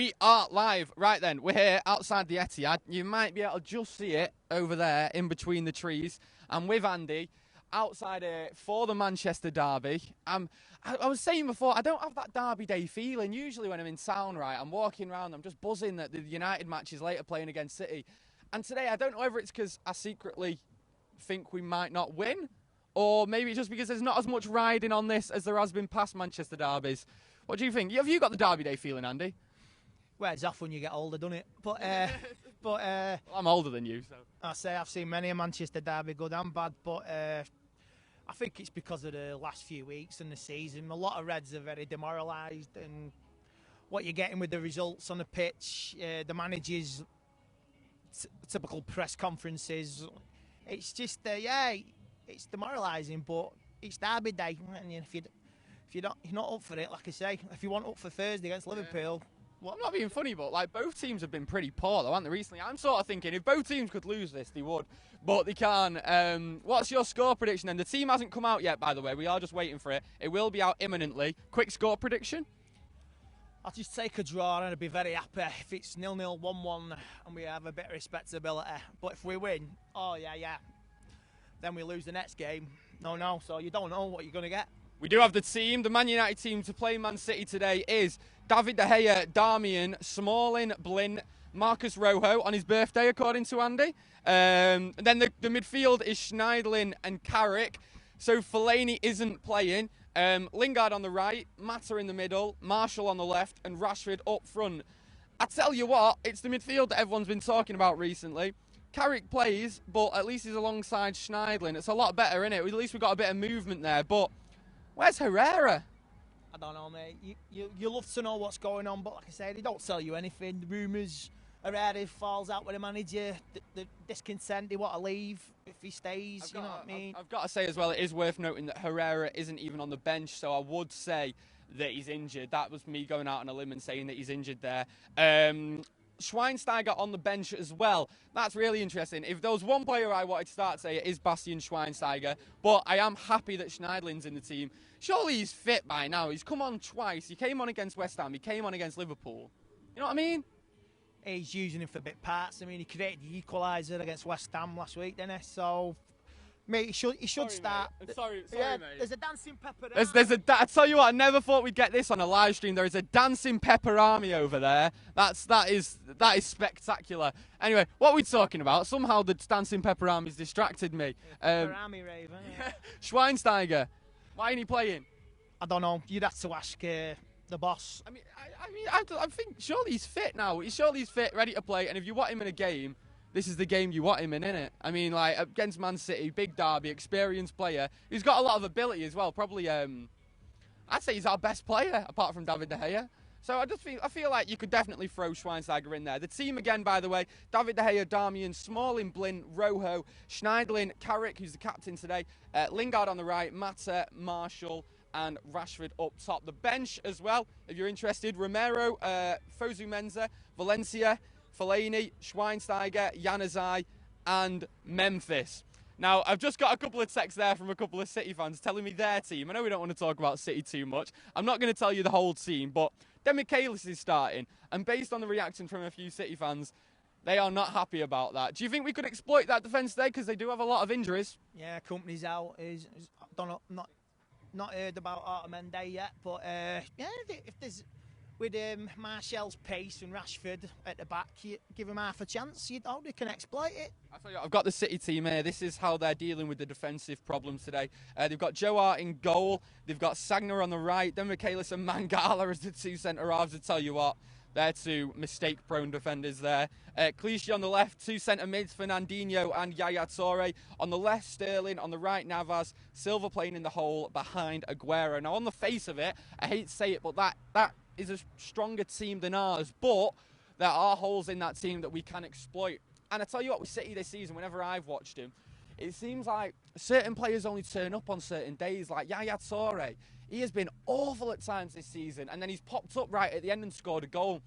We are live. Right then, we're here outside the Etihad. You might be able to just see it over there in between the trees. I'm with Andy outside here for the Manchester derby. I was saying before, I don't have that derby day feeling. Usually when I'm in town, right, I'm walking around, I'm just buzzing that the United match is later playing against City. And today, I don't know whether it's because I secretly think we might not win, or maybe just because there's not as much riding on this as there has been past Manchester derbies. What do you think? Have you got the derby day feeling, Andy? Well, it's off when you get older, doesn't it? But well, I'm older than you, so. I say I've seen many a Manchester derby, good and bad, but I think it's because of the last few weeks and the season. A lot of Reds are very demoralised, and what you're getting with the results on the pitch, the managers' typical press conferences, it's just, it's demoralising, but it's derby day. And if you're not up for it, like I say, if you want up for Thursday against Liverpool. Well, I'm not being funny, but like both teams have been pretty poor, though, haven't they, recently? I'm sort of thinking if both teams could lose this, they would, but they can't. What's your score prediction? And the team hasn't come out yet, by the way. We are just waiting for it. It will be out imminently. Quick score prediction? I'll just take a draw and I'd be very happy if it's 0-0, 1-1, and we have a bit of respectability. But if we win, then we lose the next game. No, so you don't know what you're going to get. We do have the team. The Man United team to play Man City today is David De Gea, Darmian, Smalling, Blin, Marcus Rojo on his birthday, according to Andy. And then the midfield is Schneiderlin and Carrick. So Fellaini isn't playing. Lingard on the right, Mata in the middle, Marshall on the left, and Rashford up front. I tell you what, it's the midfield that everyone's been talking about recently. Carrick plays, but at least he's alongside Schneiderlin. It's a lot better, isn't it? At least we've got a bit of movement there. But where's Herrera? I don't know, mate. You love to know what's going on, but like I said, they don't tell you anything. The rumours, Herrera falls out with the manager, the discontent, they want to leave if he stays, you know what I mean? I've got to say as well, it is worth noting that Herrera isn't even on the bench, so I would say that he's injured. That was me going out on a limb and saying that he's injured there. Schweinsteiger on the bench as well. That's really interesting. If there was one player I wanted to start today, it is Bastian Schweinsteiger. But I am happy that Schneiderlin's in the team. Surely he's fit by now. He's come on twice. He came on against West Ham. He came on against Liverpool. You know what I mean? He's using him for bit parts. I mean, he created the equaliser against West Ham last week, didn't he? So, mate, he should start. Mate. Sorry, mate. There's a dancing pepper there. I tell you what, I never thought we'd get this on a live stream. There is a dancing pepper army over there. That is spectacular. Anyway, what are we talking about? Somehow the dancing pepper army's distracted me. Pepper army rave, Schweinsteiger, why ain't he playing? I don't know. You'd have to ask the boss. I think surely he's fit now. Surely he's fit, ready to play. And if you want him in a game, this is the game you want him in, innit? I mean, like, against Man City, big derby, experienced player. He's got a lot of ability as well. Probably, I'd say he's our best player, apart from David De Gea. So I feel like you could definitely throw Schweinsteiger in there. The team again, by the way, David De Gea, Darmian, Smalling, Blin, Rojo, Schneiderlin, Carrick, who's the captain today, Lingard on the right, Mata, Marshall, and Rashford up top. The bench as well, if you're interested, Romero, Fosu Mensah, Valencia, Fellaini, Schweinsteiger, Januzaj, and Memphis. Now, I've just got a couple of texts there from a couple of City fans telling me their team. I know we don't want to talk about City too much. I'm not going to tell you the whole team, but Demichelis is starting. And based on the reaction from a few City fans, they are not happy about that. Do you think we could exploit that defence today? Because they do have a lot of injuries. Yeah, Company's out. I don't know, not heard about Otamendi yet, but if there's with Martial's pace and Rashford at the back, you give him half a chance. They can exploit it. I tell you what, I've got the City team here. This is how they're dealing with the defensive problems today. They've got Joe Hart in goal. They've got Sagna on the right. Then Michaelis and Mangala as the two centre halves. I tell you what, they're two mistake-prone defenders there. Clichy on the left, two centre mids, Fernandinho and Yaya Toure. On the left, Sterling. On the right, Navas. Silva playing in the hole behind Aguero. Now, on the face of it, I hate to say it, but that is a stronger team than ours. But there are holes in that team that we can exploit. And I tell you what, with City this season, whenever I've watched him, it seems like certain players only turn up on certain days, like Yaya Toure. He has been awful at times this season, and then he's popped up right at the end and scored a goal.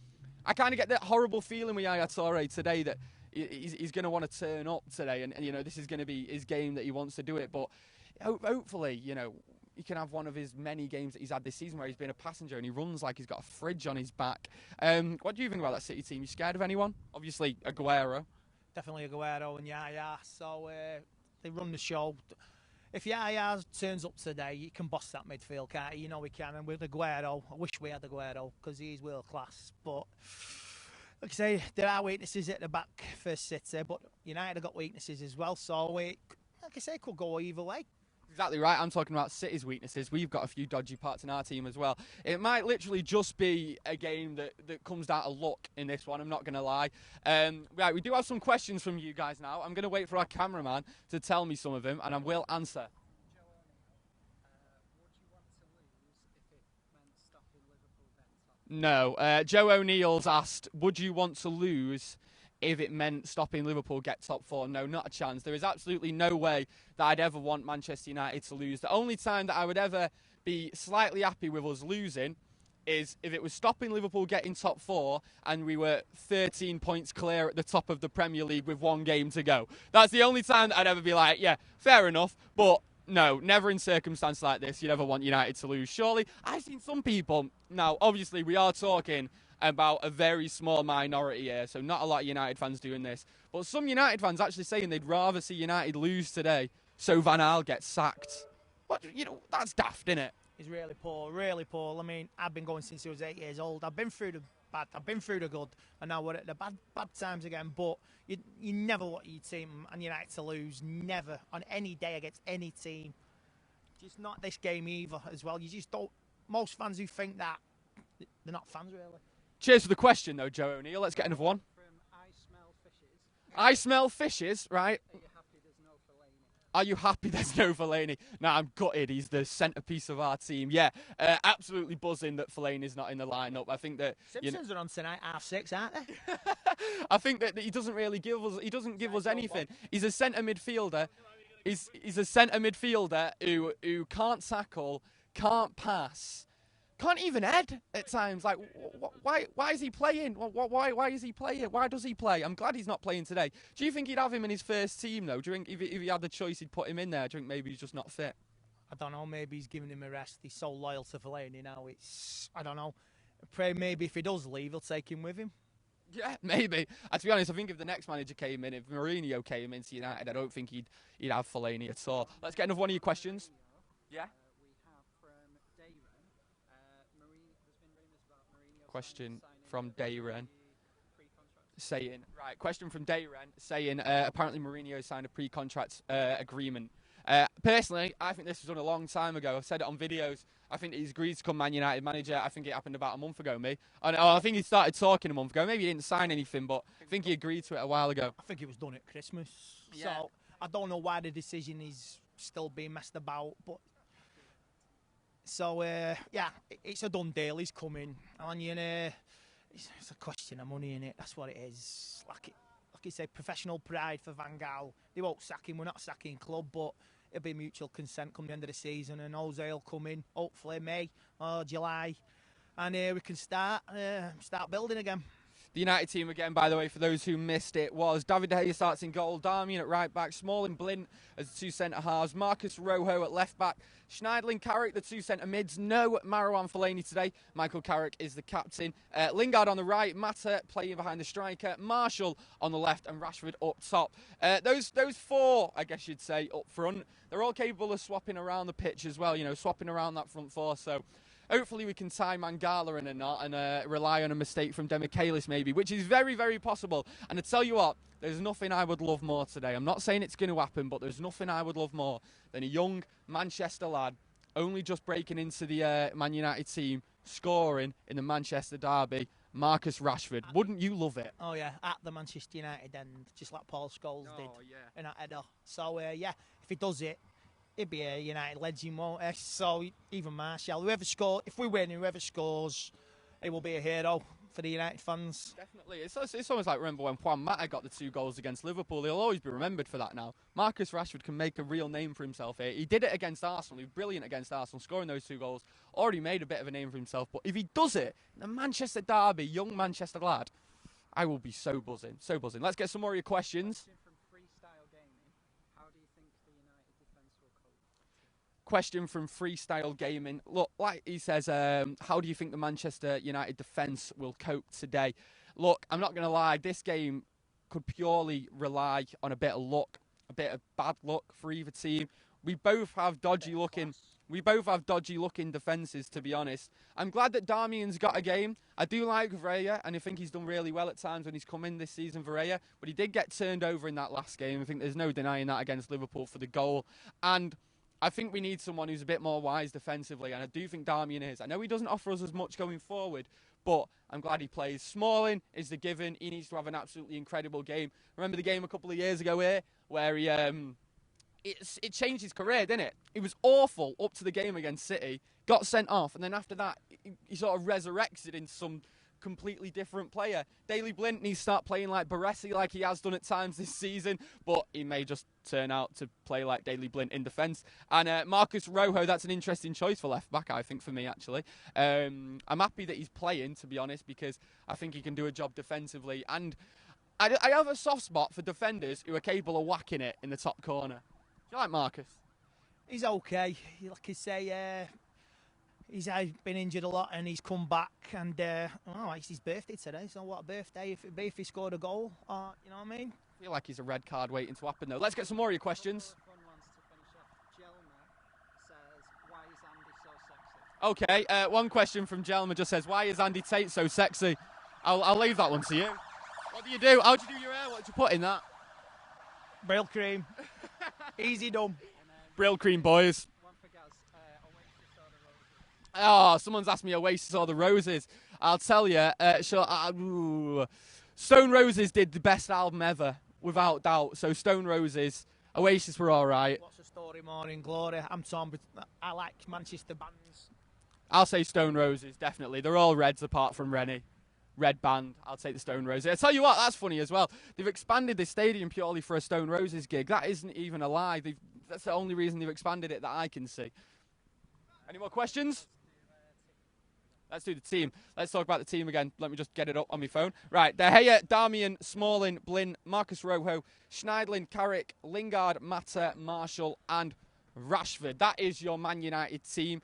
I kind of get that horrible feeling with Yaya Toure today that he's going to want to turn up today, and you know, this is going to be his game that he wants to do it. But hopefully, you know, one of his many games that he's had this season where he's been a passenger and he runs like he's got a fridge on his back. What do you think about that City team? You scared of anyone? Obviously, Aguero. Definitely Aguero and Yaya. So they run the show. If Yaya turns up today, he can boss that midfield, can't he? You know he can. And with Aguero, I wish we had Aguero because he's world class. But like I say, there are weaknesses at the back for City, but United have got weaknesses as well. So like I say, it could go either way. Exactly right. I'm talking about City's weaknesses. We've got a few dodgy parts in our team as well. It might literally just be a game that comes down to luck in this one. I'm not going to lie. Right, we do have some questions from you guys now. I'm going to wait for our cameraman to tell me some of them, and I will answer. No. Joe O'Neill's asked, would you want to lose if it meant stopping Liverpool get top 4? No, not a chance. There is absolutely no way that I'd ever want Manchester United to lose. The only time that I would ever be slightly happy with us losing is if it was stopping Liverpool getting top 4 and we were 13 points clear at the top of the Premier League with 1 game to go. That's the only time that I'd ever be like, yeah, fair enough, but no, never in circumstances like this you'd ever want United to lose. Surely, I've seen some people, now obviously we are talking about a very small minority here, so not a lot of United fans doing this. But some United fans actually saying they'd rather see United lose today so Van Gaal gets sacked. What, that's daft, isn't it? He's really poor, really poor. I mean, I've been going since he was 8 years old. I've been through the bad, I've been through the good, and now we're at the bad times again. But you never want your team and United to lose, never, on any day against any team. Just not this game either as well. You just don't, most fans who think that, they're not fans really. Cheers for the question, though, Joe O'Neill. Let's get another one. From I Smell Fishes. I smell fishes, right? Are you happy there's no Fellaini? Are you happy there's no Fellaini? No, I'm gutted. He's the centrepiece of our team. Yeah, absolutely buzzing that Fellaini's not in the lineup. I think that Simpsons are on tonight 6:30, aren't they? I think that he doesn't really give us. He doesn't give us anything. He's a centre midfielder. He's a centre midfielder who can't tackle, can't pass. Can't even head at times. Like, why is he playing? Why is he playing? Why does he play? I'm glad he's not playing today. Do you think he'd have him in his first team, though? Do you think if he had the choice, he'd put him in there? Do you think maybe he's just not fit? I don't know. Maybe he's giving him a rest. He's so loyal to Fellaini now. I don't know. Pray maybe if he does leave, he'll take him with him. Yeah, maybe. To be honest, I think if the next manager came in, if Mourinho came into United, I don't think he'd have Fellaini at all. Let's get another one of your questions. Yeah. Question from Dayren saying, apparently Mourinho signed a pre-contract agreement. Personally, I think this was done a long time ago. I've said it on videos. I think he's agreed to become Man United manager. I think it happened about a month ago, I think he started talking a month ago. Maybe he didn't sign anything, but I think he agreed to it a while ago. I think it was done at Christmas. Yeah. So I don't know why the decision is still being messed about, but so yeah, it's a done deal. He's coming, and it's a question of money in it. That's what it is. Like you say, professional pride for Van Gaal. They won't sack him. We're not a sacking club, but it'll be mutual consent come the end of the season, and Jose will come in hopefully May or July, and we can start building again. The United team again, by the way, for those who missed it, was David De Gea starts in goal, Darmian at right back, Smalling, Blint as the 2 centre halves, Marcus Rojo at left back, Schneidlin, Carrick, the 2 centre mids. No Marouane Fellaini today. Michael Carrick is the captain. Lingard on the right, Mata playing behind the striker, Marshall on the left, and Rashford up top. Those 4, I guess you'd say, up front, they're all capable of swapping around the pitch as well, swapping around that front 4. So hopefully we can tie Mangala in a knot and rely on a mistake from Demichelis maybe, which is very, very possible. And I tell you what, there's nothing I would love more today. I'm not saying it's going to happen, but there's nothing I would love more than a young Manchester lad only just breaking into the Man United team, scoring in the Manchester derby, Marcus Rashford. Wouldn't you love it? Oh yeah, at the Manchester United end, just like Paul Scholes did in that header. So yeah, if he does it, it'd be a United legend, won't it? So even Martial, whoever scores, if we win, whoever scores, he will be a hero for the United fans. Definitely. It's almost like, remember when Juan Mata got the 2 goals against Liverpool? He'll always be remembered for that now. Marcus Rashford can make a real name for himself here. He did it against Arsenal. He was brilliant against Arsenal, scoring those 2 goals. Already made a bit of a name for himself. But if he does it in the Manchester derby, young Manchester lad, I will be so buzzing. So buzzing. Let's get some more of your questions. question from Freestyle Gaming. Look, like he says, how do you think the Manchester United defence will cope today? Look, I'm not going to lie, this game could purely rely on a bit of luck, a bit of bad luck for either team. We both have dodgy looking defences, to be honest. I'm glad that Darmian's got a game. I do like Varela, and I think he's done really well at times when he's come in this season, Varela. But he did get turned over in that last game. I think there's no denying that against Liverpool for the goal. And I think we need someone who's a bit more wise defensively, and I do think Darmian is. I know he doesn't offer us as much going forward, but I'm glad he plays. Smalling is the given. He needs to have an absolutely incredible game. Remember the game a couple of years ago here where he it changed his career, didn't it? He was awful up to the game against City, got sent off, and then after that he sort of resurrected into some completely different player. Daley Blind needs to start playing like Baresi, like he has done at times this season, but he may just turn out to play like Daley Blind in defence. And Marcus Rojo, that's an interesting choice for left back, I think, for me, actually. I'm happy that he's playing, to be honest, because I think he can do a job defensively. And I have a soft spot for defenders who are capable of whacking it in the top corner. Do you like Marcus? He's okay. Like I say, he's been injured a lot and he's come back, and it's his birthday today, so what a birthday if he scored a goal, you know what I mean? I feel like he's a red card waiting to happen though. Let's get some more of your questions. Okay, one question from Jelma just says, why is Andy Tate so sexy? I'll leave that one to you. What do you do? How do you do your hair? What did you put in that? Brill cream. Easy done. Brill cream, boys. Oh, someone's asked me Oasis or the Roses. I'll tell you, Stone Roses did the best album ever, without doubt. So Stone Roses, Oasis were all right. What's the story, Morning Glory? I'm torn, but I like Manchester bands. I'll say Stone Roses, definitely. They're all Reds apart from Rennie. Red band, I'll take the Stone Roses. I tell you what, that's funny as well. They've expanded the stadium purely for a Stone Roses gig. That isn't even a lie. That's the only reason they've expanded it that I can see. Any more questions? Let's do the team. Let's talk about the team again. Let me just get it up on my phone. Right, De Gea, Darmian, Smalling, Blind, Marcus Rojo, Schneidlin, Carrick, Lingard, Mata, Marshall, and Rashford. That is your Man United team.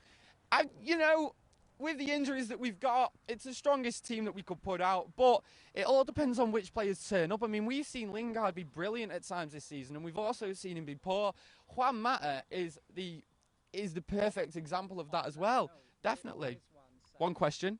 With the injuries that we've got, it's the strongest team that we could put out, but it all depends on which players turn up. I mean, we've seen Lingard be brilliant at times this season, and we've also seen him be poor. Juan Mata is the perfect example of that as well. Definitely. One question.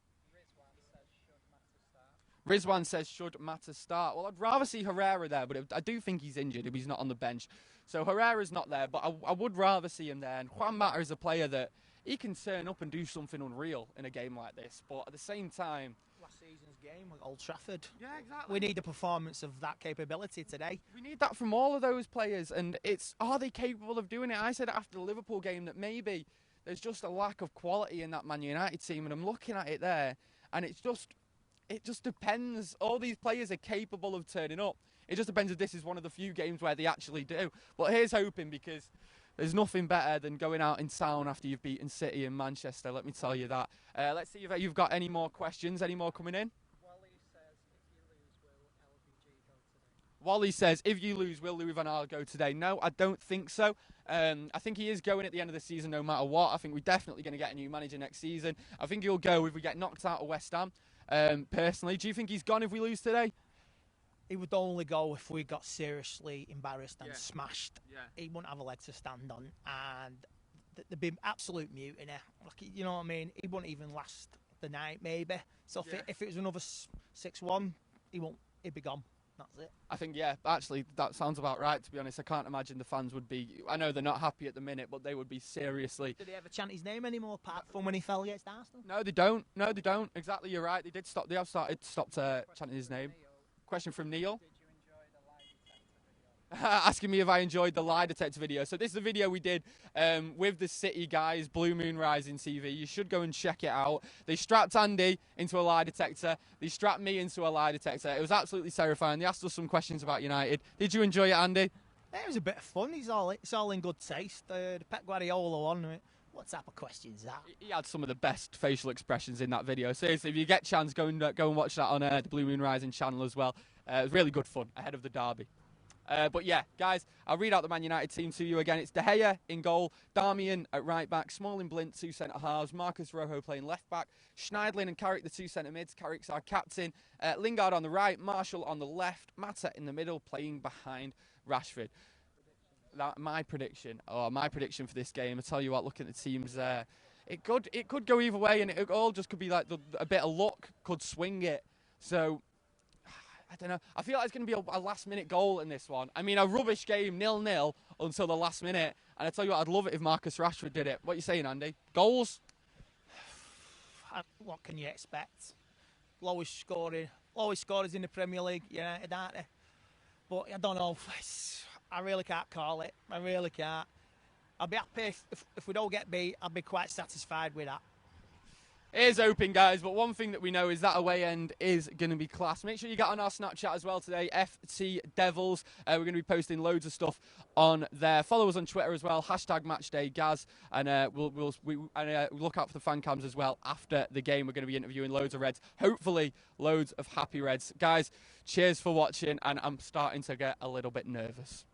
Rizwan says, should Mata start? Well, I'd rather see Herrera there, but I do think he's injured if he's not on the bench. So Herrera's not there, but I would rather see him there. And Juan Mata is a player that he can turn up and do something unreal in a game like this. But at the same time... Last season's game at Old Trafford. Yeah, exactly. We need a performance of that capability today. We need that from all of those players. And are they capable of doing it? I said after the Liverpool game that maybe there's just a lack of quality in that Man United team. And I'm looking at it there. And it just depends. All these players are capable of turning up. It just depends if this is one of the few games where they actually do. But here's hoping, because there's nothing better than going out in town after you've beaten City in Manchester, let me tell you that. Let's see if you've got any more questions, any more coming in. Wally says, if you lose, will Louis van Gaal go today? No, I don't think so. I think he is going at the end of the season no matter what. I think we're definitely going to get a new manager next season. I think he'll go if we get knocked out of West Ham, personally. Do you think he's gone if we lose today? He would only go if we got seriously embarrassed and smashed. Yeah. He wouldn't have a leg to stand on, and there'd be absolute mutiny. Like, you know what I mean? He wouldn't even last the night, maybe. So if it was another 6-1, he'd be gone. That's it. I think, actually, that sounds about right, to be honest. I can't imagine the fans would be... I know they're not happy at the minute, but they would be seriously... Do they ever chant his name anymore, apart from when he fell against Arsenal? No, they don't. No, they don't. Exactly, you're right. They have stopped chanting his name. Question from Neil. Asking me if I enjoyed the lie detector video. So this is a video we did with the City guys, Blue Moon Rising TV. You should go and check it out. They strapped Andy into a lie detector. They strapped me into a lie detector. It was absolutely terrifying. They asked us some questions about United. Did you enjoy it, Andy? It was a bit of fun. It's all in good taste. The Pep Guardiola one. What type of questions is that? He had some of the best facial expressions in that video. Seriously, if you get a chance, go and watch that on the Blue Moon Rising channel as well. It was really good fun ahead of the derby. But yeah, guys, I'll read out the Man United team to you again. It's De Gea in goal, Darmian at right back, Smalling, Blint, 2 centre halves, Marcus Rojo playing left back, Schneidlin and Carrick the 2 centre mids. Carrick's our captain. Lingard on the right, Marshall on the left, Mata in the middle, playing behind Rashford. My prediction for this game. I tell you what, looking at the teams, it could go either way, and it all just could be like a bit of luck could swing it. So I don't know. I feel like it's going to be a last-minute goal in this one. I mean, a rubbish game, 0-0 until the last minute. And I tell you what, I'd love it if Marcus Rashford did it. What are you saying, Andy? Goals? What can you expect? Lowest scorers in the Premier League, United, aren't they? But I don't know. I really can't call it. I really can't. I'll be happy if we don't get beat. I'll be quite satisfied with that. It is open, guys, but one thing that we know is that away end is going to be class. Make sure you get on our Snapchat as well today, FTDevils. We're going to be posting loads of stuff on there. Follow us on Twitter as well, #MatchDayGaz, and we'll look out for the fan cams as well after the game. We're going to be interviewing loads of Reds, hopefully loads of happy Reds. Guys, cheers for watching, and I'm starting to get a little bit nervous.